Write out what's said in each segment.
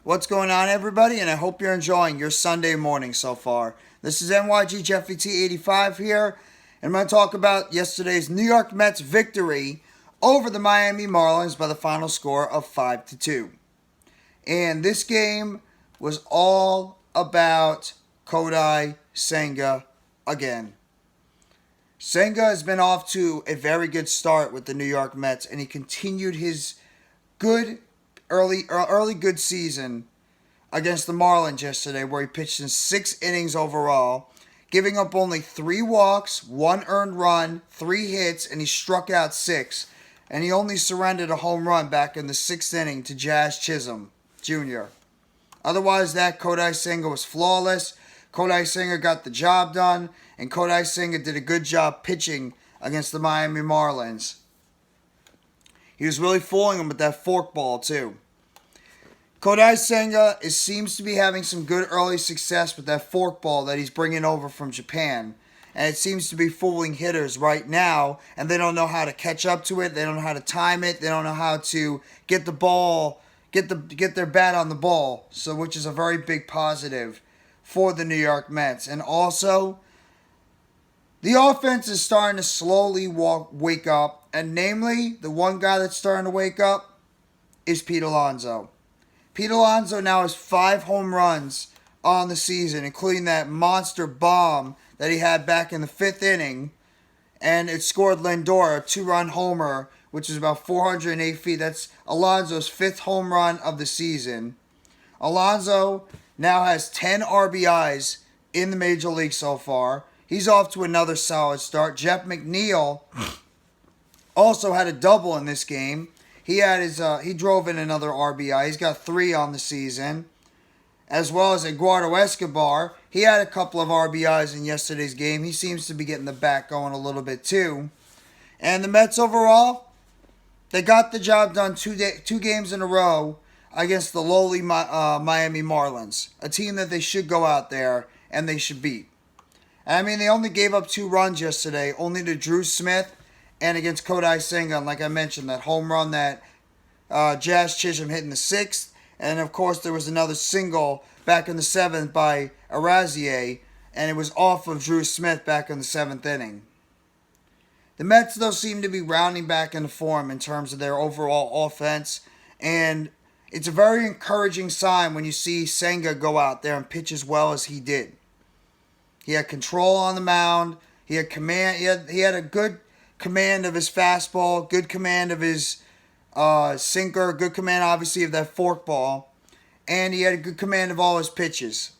What's going on, everybody? And I hope you're enjoying your Sunday morning so far. This is NYG Jeffy T85 here, and I'm going to talk about yesterday's New York Mets victory over the Miami Marlins by the final score of 5-2. And this game was all about Kodai Senga again. Senga has been off to a very good start with the New York Mets, and he continued his good early good season against the Marlins yesterday, where he pitched in 6 innings overall, giving up only 3 walks, 1 earned run, 3 hits, and he struck out 6. And he only surrendered a home run back in the 6th inning to Jazz Chisholm Jr. Otherwise, that Kodai Senga was flawless. Kodai Senga got the job done, and Kodai Senga did a good job pitching against the Miami Marlins. He was really fooling them with that forkball, too. Kodai Senga seems to be having some good early success with that forkball that he's bringing over from Japan. And it seems to be fooling hitters right now, and they don't know how to catch up to it. They don't know how to time it. They don't know how to get the ball, get their bat on the ball. So, which is a very big positive for the New York Mets. And also, the offense is starting to slowly wake up. And namely, the one guy that's starting to wake up is Pete Alonso. Pete Alonso now has 5 home runs on the season, including that monster bomb that he had back in the 5th inning. And it scored Lindor a 2-run homer, which is about 408 feet. That's Alonso's 5th home run of the season. Alonso now has 10 RBIs in the Major League so far. He's off to another solid start. Jeff McNeil also had a double in this game. He drove in another RBI. He's got 3 on the season. As well as Eduardo Escobar. He had a couple of RBIs in yesterday's game. He seems to be getting the bat going a little bit too. And the Mets overall, they got the job done 2 games in a row against the lowly Miami Marlins. A team that they should go out there and they should beat. I mean, they only gave up 2 runs yesterday, only to Drew Smith and against Kodai Senga. And like I mentioned, that home run that Jazz Chisholm hit in the 6th. And, of course, there was another single back in the 7th by Arazier. And it was off of Drew Smith back in the 7th inning. The Mets, though, seem to be rounding back into form in terms of their overall offense. And it's a very encouraging sign when you see Senga go out there and pitch as well as he did. He had control on the mound. He had command. He had a good command of his fastball, good command of his sinker, good command, obviously, of that forkball, and he had a good command of all his pitches.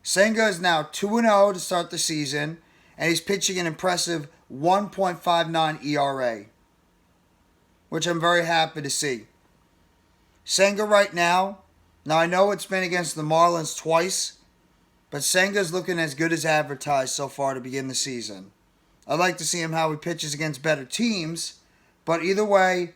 Senga is now 2-0 to start the season, and he's pitching an impressive 1.59 ERA, which I'm very happy to see. Senga right now I know it's been against the Marlins twice, but Senga's looking as good as advertised so far to begin the season. I'd like to see him how he pitches against better teams. But either way,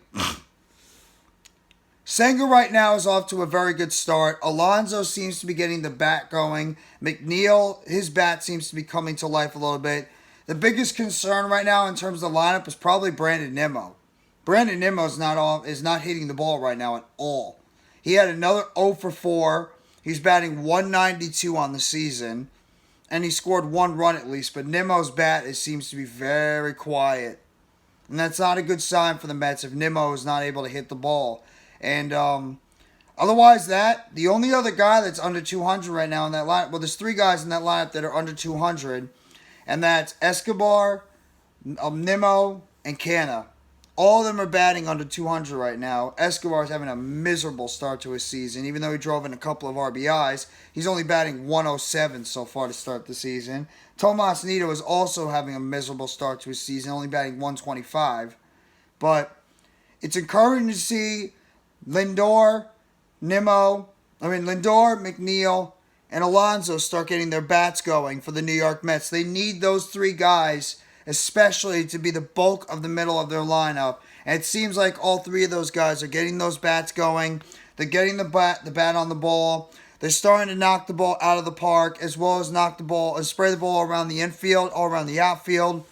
Senga right now is off to a very good start. Alonso seems to be getting the bat going. McNeil, his bat seems to be coming to life a little bit. The biggest concern right now in terms of the lineup is probably Brandon Nimmo. Brandon Nimmo is not hitting the ball right now at all. He had another 0 for 4. He's batting 192 on the season. And he scored 1 run at least. But Nimmo's bat seems to be very quiet. And that's not a good sign for the Mets if Nimmo is not able to hit the ball. And otherwise the only other guy that's under 200 right now in that lineup, well, there's 3 guys in that lineup that are under 200. And that's Escobar, Nimmo, and Canna. All of them are batting under 200 right now. Escobar is having a miserable start to his season. Even though he drove in a couple of RBIs, he's only batting 107 so far to start the season. Tomas Nido is also having a miserable start to his season, only batting 125. But it's encouraging to see Lindor, McNeil, and Alonso start getting their bats going for the New York Mets. They need those 3 guys especially to be the bulk of the middle of their lineup. And it seems like all 3 of those guys are getting those bats going. They're getting the bat on the ball. They're starting to knock the ball out of the park, as well as knock the ball and spray the ball around the infield, all around the outfield.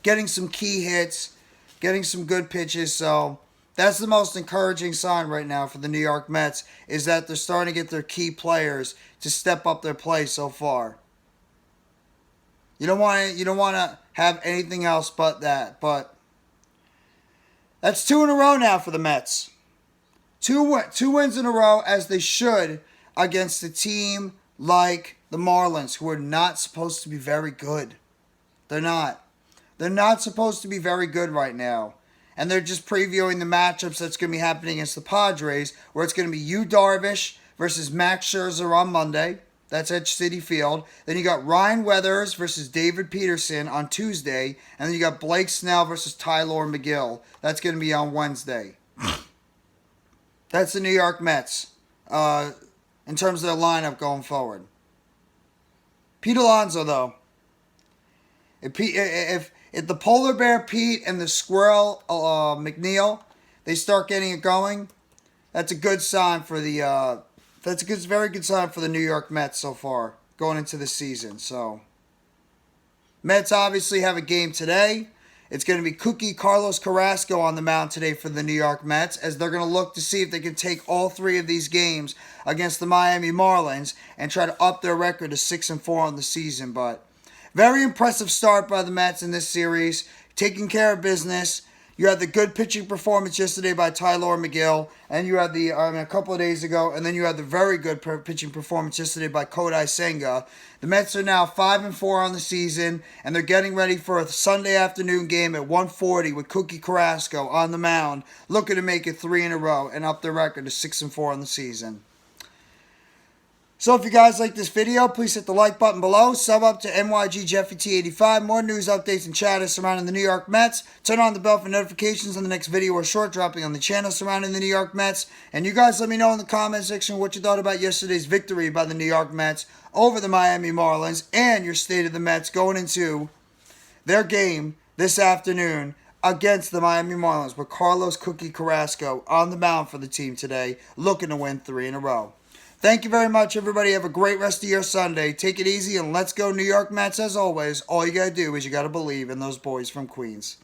Getting some key hits, getting some good pitches. So That's the most encouraging sign right now for the New York Mets, is that they're starting to get their key players to step up their play so far. You don't want to have anything else but that. But that's 2 in a row now for the Mets. Two wins in a row, as they should, against a team like the Marlins, who are not supposed to be very good. They're not. They're not supposed to be very good right now. And they're just previewing the matchups that's going to be happening against the Padres, where it's going to be Yu Darvish versus Max Scherzer on Monday. That's at Citifield. Then you got Ryan Weathers versus David Peterson on Tuesday. And then you got Blake Snell versus Tyler McGill. That's going to be on Wednesday. That's the New York Mets in terms of their lineup going forward. Pete Alonso, though. If the Polar Bear Pete and the Squirrel McNeil, they start getting it going, that's a good sign for the very good sign for the New York Mets so far going into the season. So Mets obviously have a game today. It's going to be Cookie Carlos Carrasco on the mound today for the New York Mets, as they're going to look to see if they can take all 3 of these games against the Miami Marlins and try to up their record to 6-4 on the season. But very impressive start by the Mets in this series, taking care of business. You had the good pitching performance yesterday by Tyler McGill, and you had a couple of days ago, and then you had the very good pitching performance yesterday by Kodai Senga. The Mets are now 5-4 on the season, and they're getting ready for a Sunday afternoon game at 1:40 with Cookie Carrasco on the mound, looking to make it 3 in a row and up their record to 6-4 on the season. So if you guys like this video, please hit the like button below. Sub up to NYGJeffyT85. More news, updates, and chatter surrounding the New York Mets. Turn on the bell for notifications on the next video or short dropping on the channel surrounding the New York Mets. And you guys let me know in the comment section what you thought about yesterday's victory by the New York Mets over the Miami Marlins, and your state of the Mets going into their game this afternoon against the Miami Marlins, with Carlos Cookie Carrasco on the mound for the team today, looking to win 3 in a row. Thank you very much, everybody. Have a great rest of your Sunday. Take it easy, and let's go New York Mets. As always, all you got to do is you got to believe in those boys from Queens.